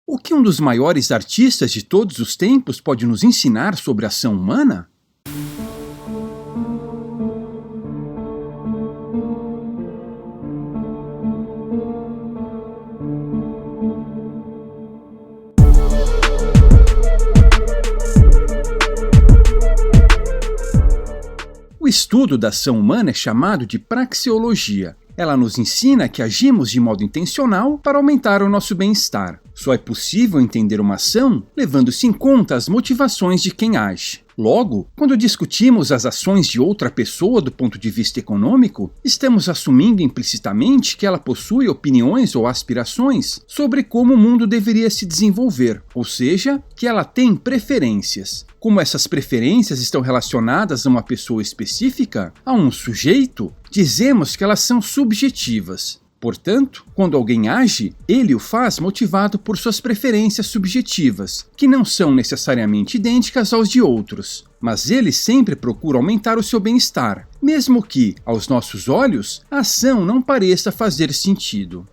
O que um dos maiores artistas de todos os tempos pode nos ensinar sobre a ação humana? O estudo da ação humana é chamado de praxeologia. Ela nos ensina que agimos de modo intencional para aumentar o nosso bem-estar. Só é possível entender uma ação levando-se em conta as motivações de quem age. Logo, quando discutimos as ações de outra pessoa do ponto de vista econômico, estamos assumindo implicitamente que ela possui opiniões ou aspirações sobre como o mundo deveria se desenvolver, ou seja, que ela tem preferências. Como essas preferências estão relacionadas a uma pessoa específica, a um sujeito, dizemos que elas são subjetivas. Portanto, quando alguém age, ele o faz motivado por suas preferências subjetivas, que não são necessariamente idênticas aos de outros. Mas ele sempre procura aumentar o seu bem-estar, mesmo que, aos nossos olhos, a ação não pareça fazer sentido.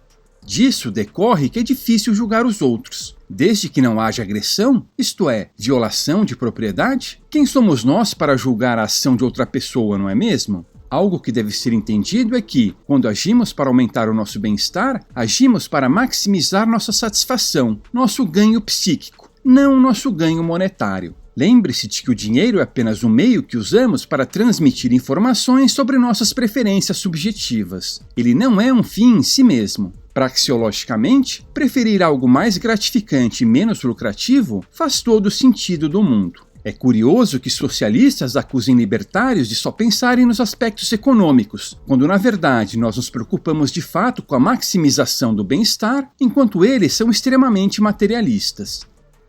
Disso decorre que é difícil julgar os outros. Desde que não haja agressão, isto é, violação de propriedade, quem somos nós para julgar a ação de outra pessoa, não é mesmo? Algo que deve ser entendido é que, quando agimos para aumentar o nosso bem-estar, agimos para maximizar nossa satisfação, nosso ganho psíquico, não nosso ganho monetário. Lembre-se de que o dinheiro é apenas um meio que usamos para transmitir informações sobre nossas preferências subjetivas. Ele não é um fim em si mesmo. Praxeologicamente, preferir algo mais gratificante e menos lucrativo faz todo o sentido do mundo. É curioso que socialistas acusem libertários de só pensarem nos aspectos econômicos, quando na verdade nós nos preocupamos de fato com a maximização do bem-estar, enquanto eles são extremamente materialistas.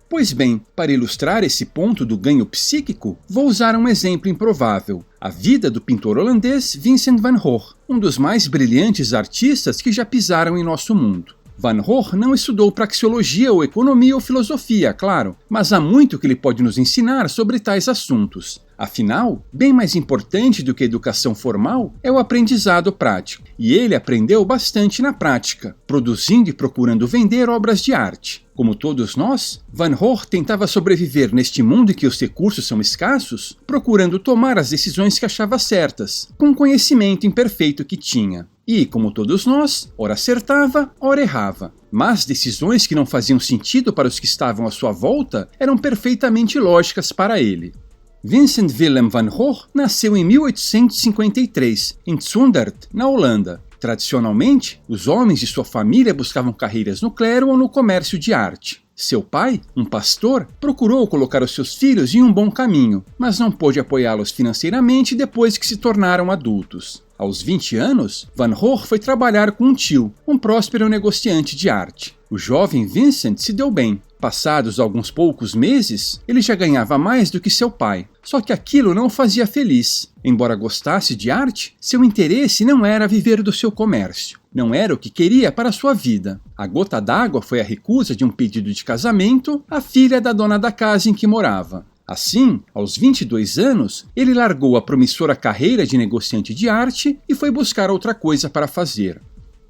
Pois bem, para ilustrar esse ponto do ganho psíquico, vou usar um exemplo improvável, a vida do pintor holandês Vincent van Gogh, um dos mais brilhantes artistas que já pisaram em nosso mundo. Van Gogh não estudou praxeologia ou economia ou filosofia, claro, mas há muito que ele pode nos ensinar sobre tais assuntos. Afinal, bem mais importante do que a educação formal é o aprendizado prático, e ele aprendeu bastante na prática, produzindo e procurando vender obras de arte. Como todos nós, Van Gogh tentava sobreviver neste mundo em que os recursos são escassos, procurando tomar as decisões que achava certas, com o conhecimento imperfeito que tinha. E, como todos nós, ora acertava, ora errava. Mas decisões que não faziam sentido para os que estavam à sua volta eram perfeitamente lógicas para ele. Vincent Willem van Gogh nasceu em 1853, em Zundert, na Holanda. Tradicionalmente, os homens de sua família buscavam carreiras no clero ou no comércio de arte. Seu pai, um pastor, procurou colocar os seus filhos em um bom caminho, mas não pôde apoiá-los financeiramente depois que se tornaram adultos. Aos 20 anos, Van Gogh foi trabalhar com um tio, um próspero negociante de arte. O jovem Vincent se deu bem. Passados alguns poucos meses, ele já ganhava mais do que seu pai. Só que aquilo não o fazia feliz. Embora gostasse de arte, seu interesse não era viver do seu comércio. Não era o que queria para sua vida. A gota d'água foi a recusa de um pedido de casamento à filha da dona da casa em que morava. Assim, aos 22 anos, ele largou a promissora carreira de negociante de arte e foi buscar outra coisa para fazer.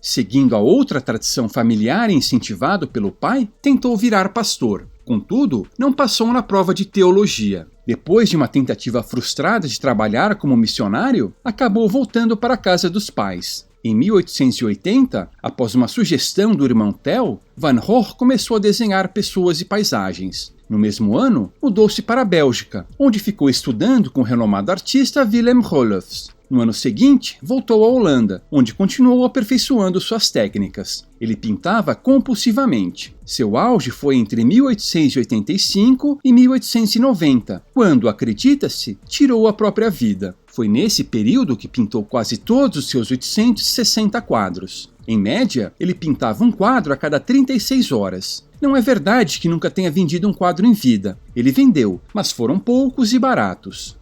Seguindo a outra tradição familiar e incentivado pelo pai, tentou virar pastor. Contudo, não passou na prova de teologia. Depois de uma tentativa frustrada de trabalhar como missionário, acabou voltando para a casa dos pais. Em 1880, após uma sugestão do irmão Theo, Van Gogh começou a desenhar pessoas e paisagens. No mesmo ano, mudou-se para a Bélgica, onde ficou estudando com o renomado artista Willem Roelofs. No ano seguinte, voltou à Holanda, onde continuou aperfeiçoando suas técnicas. Ele pintava compulsivamente. Seu auge foi entre 1885 e 1890, quando, acredita-se, tirou a própria vida. Foi nesse período que pintou quase todos os seus 860 quadros. Em média, ele pintava um quadro a cada 36 horas. Não é verdade que nunca tenha vendido um quadro em vida. Ele vendeu, mas foram poucos e baratos.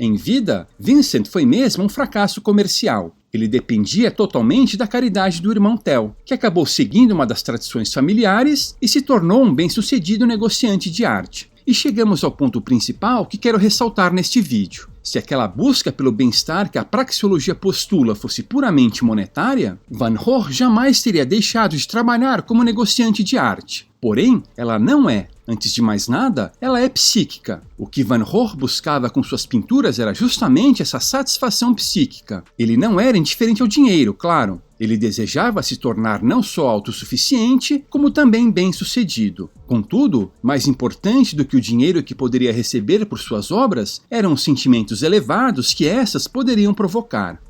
Em vida, Vincent foi mesmo um fracasso comercial. Ele dependia totalmente da caridade do irmão Theo, que acabou seguindo uma das tradições familiares e se tornou um bem-sucedido negociante de arte. E chegamos ao ponto principal que quero ressaltar neste vídeo. Se aquela busca pelo bem-estar que a praxeologia postula fosse puramente monetária, Van Gogh jamais teria deixado de trabalhar como negociante de arte. Porém, ela não é. Antes de mais nada, ela é psíquica. O que Van Gogh buscava com suas pinturas era justamente essa satisfação psíquica. Ele não era indiferente ao dinheiro, claro. Ele desejava se tornar não só autossuficiente, como também bem-sucedido. Contudo, mais importante do que o dinheiro que poderia receber por suas obras eram os sentimentos elevados que essas poderiam provocar.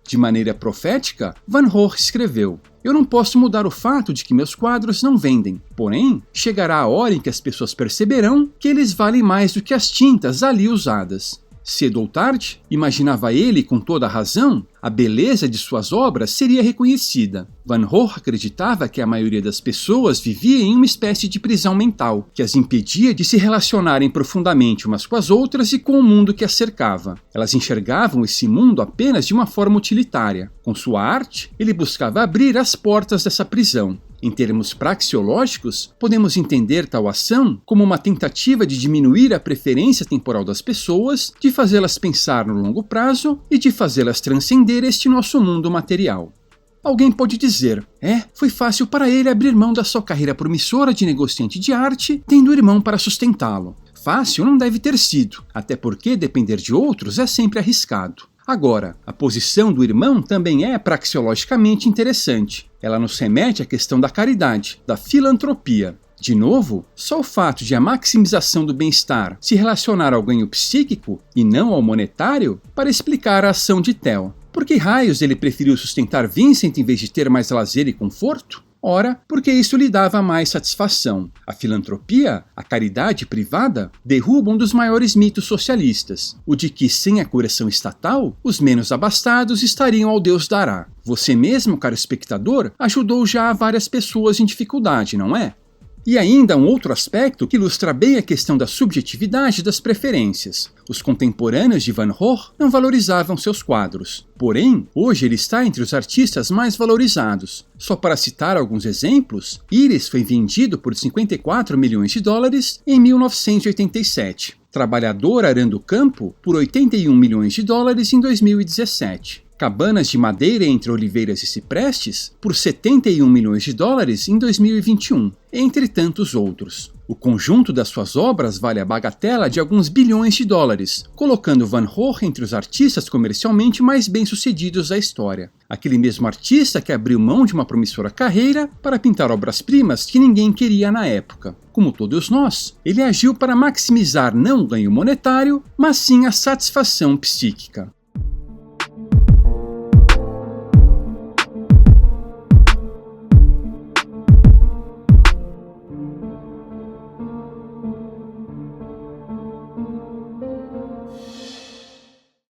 De maneira profética, Van Gogh escreveu: "Eu não posso mudar o fato de que meus quadros não vendem, porém, chegará a hora em que as pessoas perceberão que eles valem mais do que as tintas ali usadas." Cedo ou tarde, imaginava ele com toda a razão, a beleza de suas obras seria reconhecida. Van Gogh acreditava que a maioria das pessoas vivia em uma espécie de prisão mental, que as impedia de se relacionarem profundamente umas com as outras e com o mundo que as cercava. Elas enxergavam esse mundo apenas de uma forma utilitária. Com sua arte, ele buscava abrir as portas dessa prisão. Em termos praxeológicos, podemos entender tal ação como uma tentativa de diminuir a preferência temporal das pessoas, de fazê-las pensar no longo prazo e de fazê-las transcender este nosso mundo material. Alguém pode dizer: foi fácil para ele abrir mão da sua carreira promissora de negociante de arte, tendo o irmão para sustentá-lo. Fácil não deve ter sido, até porque depender de outros é sempre arriscado. Agora, a posição do irmão também é praxeologicamente interessante. Ela nos remete à questão da caridade, da filantropia. De novo, só o fato de a maximização do bem-estar se relacionar ao ganho psíquico e não ao monetário para explicar a ação de Theo. Por que raios ele preferiu sustentar Vincent em vez de ter mais lazer e conforto? Ora, porque isso lhe dava mais satisfação. A filantropia, a caridade privada, derruba um dos maiores mitos socialistas, o de que, sem a correção estatal, os menos abastados estariam ao Deus dará. Você mesmo, caro espectador, ajudou já várias pessoas em dificuldade, não é? E ainda um outro aspecto que ilustra bem a questão da subjetividade das preferências. Os contemporâneos de Van Gogh não valorizavam seus quadros. Porém, hoje ele está entre os artistas mais valorizados. Só para citar alguns exemplos, Iris foi vendido por 54 milhões de dólares em 1987. Trabalhador arando o campo por 81 milhões de dólares em 2017. Cabanas de madeira entre oliveiras e ciprestes por 71 milhões de dólares em 2021, entre tantos outros. O conjunto das suas obras vale a bagatela de alguns bilhões de dólares, colocando Van Gogh entre os artistas comercialmente mais bem-sucedidos da história. Aquele mesmo artista que abriu mão de uma promissora carreira para pintar obras-primas que ninguém queria na época. Como todos nós, ele agiu para maximizar não o ganho monetário, mas sim a satisfação psíquica.